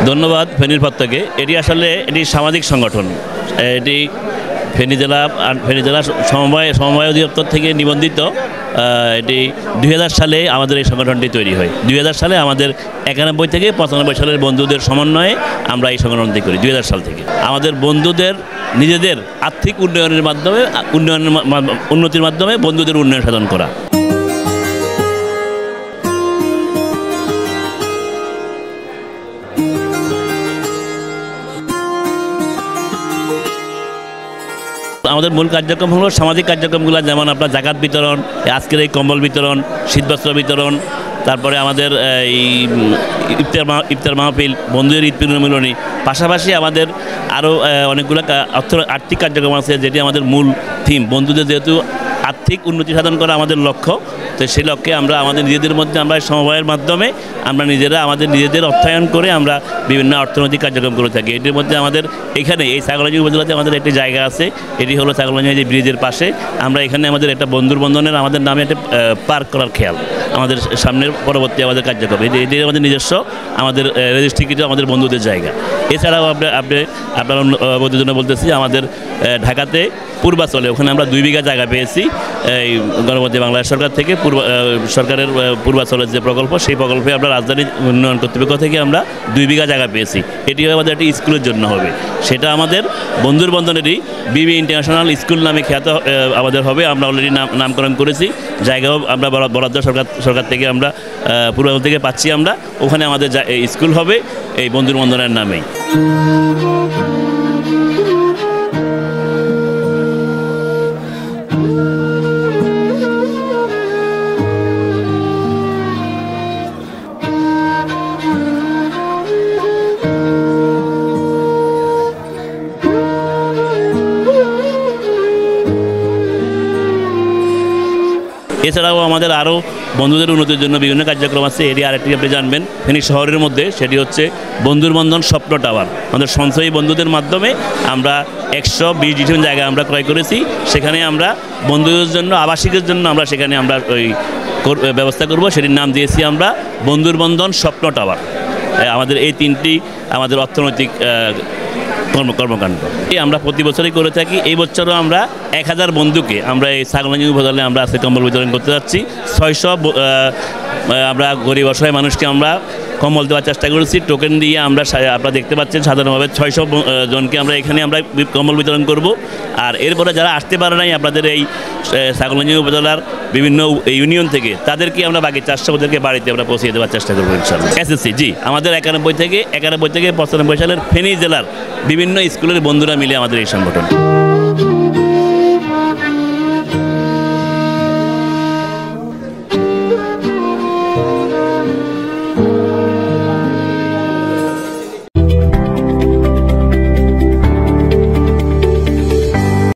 ধন্যবাদ ফেনীর পত্তকে। এটি আসলে এটি সামাজিক সংগঠন। এটি ফেনী জেলা সমবায় অধিদপ্তর থেকে নিবন্ধিত। এটি 2000 সালে আমাদের এই সংগঠনটি তৈরি হয়। 2000 সালে আমাদের 91 থেকে 95 সালের বন্ধুদের সমন্বয়ে আমরা এই সংগঠনটি করি 2000 সাল থেকে। আমাদের বন্ধুদের নিজেদের আর্থিক উন্নতির মাধ্যমে বন্ধুদের উন্নয়ন সাধন করা। আমাদের মূল কার্যক্রম হলো সামাজিক কার্যক্রমগুলো, যেমন আপনার জাকাত বিতরণ, আজকের এই কম্বল বিতরণ, শীতবস্ত্র বিতরণ, তারপরে আমাদের এই ইফতার মাহফিল, বন্ধুদের ঈদ মিলনী। পাশাপাশি আমাদের আরও অনেকগুলো আর্থিক কার্যক্রম আছে, যেটি আমাদের মূল থিম। বন্ধুদের যেহেতু আর্থিক উন্নতি সাধন করা আমাদের লক্ষ্য, তো সেই লক্ষ্যে আমরা আমাদের নিজেদের মধ্যে আমরা সমবায়ের মাধ্যমে আমরা নিজেদের অর্থায়ন করে আমরা বিভিন্ন অর্থনৈতিক কার্যক্রম করে থাকি। এটির মধ্যে আমাদের এখানে এই ছাগলনাইয়া উপজেলাতে আমাদের একটি জায়গা আছে, এটি হলো ছাগলনাইয়া যে ব্রিজের পাশে। আমরা এখানে আমাদের একটা বন্ধুর বন্ধনের আমাদের নামে একটা পার্ক করার খেয়াল আমাদের সামনের পরবর্তী আমাদের কার্যক্রম। এটি আমাদের নিজস্ব, আমাদের রেজিস্ট্রিকৃত আমাদের বন্ধুদের জায়গা। এছাড়াও আপনার বন্ধুর জন্য বলতেছি, আমাদের ঢাকাতে পূর্বাচলে ওখানে আমরা 2 বিঘা জায়গা পেয়েছি এই গণপতি বাংলাদেশ সরকার থেকে। সরকারের পূর্বাচলের যে প্রকল্প, সেই প্রকল্পে আমরা রাজধানী উন্নয়ন কর্তৃপক্ষ থেকে আমরা 2 বিঘা জায়গা পেয়েছি। এটি আমাদের একটি স্কুলের জন্য হবে। সেটা আমাদের বন্ধুর বন্ধনেরই বিবি ইন্টারন্যাশনাল স্কুল নামে খ্যাত আমাদের হবে। আমরা অলরেডি নামকরণ করেছি। জায়গাও আমরা বরাদ্দ সরকার থেকে আমরা পূর্বাচল থেকে পাচ্ছি। আমরা ওখানে আমাদের স্কুল হবে এই বন্ধুর বন্ধনের নামেই। এছাড়াও আমাদের আরও বন্ধুদের উন্নতির জন্য বিভিন্ন কার্যক্রম আছে। এটি আরেকটি আপনি জানবেন ফেনী শহরের মধ্যে, সেটি হচ্ছে বন্ধুর বন্ধন স্বপ্ন টাওয়ার। আমাদের সঞ্চয়ী বন্ধুদের মাধ্যমে আমরা 120 ডিসিশন জায়গা আমরা ক্রয় করেছি। সেখানে আমরা বন্ধুদের জন্য, আবাসিকের জন্য আমরা সেখানে আমরা ওই ব্যবস্থা করব। সেটির নাম দিয়েছি আমরা বন্ধুর বন্ধন স্বপ্ন টাওয়ার। আমাদের এই 3টি আমাদের অর্থনৈতিক কর্মকাণ্ড আমরা প্রতি বছরই করে থাকি। এই বছরও আমরা 1000 বন্ধুকে আমরা এই ছাগলনাইয়া উপজেলায় আমরা আজকে কম্বল বিতরণ করতে যাচ্ছি। 600 আমরা গরিব অসহায় মানুষকে আমরা কম্বল দেওয়ার চেষ্টা করেছি। টোকেন দিয়ে আমরা আপনারা দেখতে পাচ্ছেন সাধারণভাবে 600 জনকে আমরা এখানে আমরা কম্বল বিতরণ করব। আর এরপরে যারা আসতে পারে নাই আপনাদের এই ছাগলনাইয়া উপজেলার বিভিন্ন ইউনিয়ন থেকে, তাদেরকে আমরা বাকি 400 ওদেরকে বাড়িতে আমরা পৌঁছে দেওয়ার চেষ্টা করবো ইনশাআল্লাহ। এসএসসি জি, আমাদের 91 থেকে 95 সালের ফেনী জেলার বিভিন্ন স্কুলের বন্ধুরা মিলে আমাদের এই সংগঠন।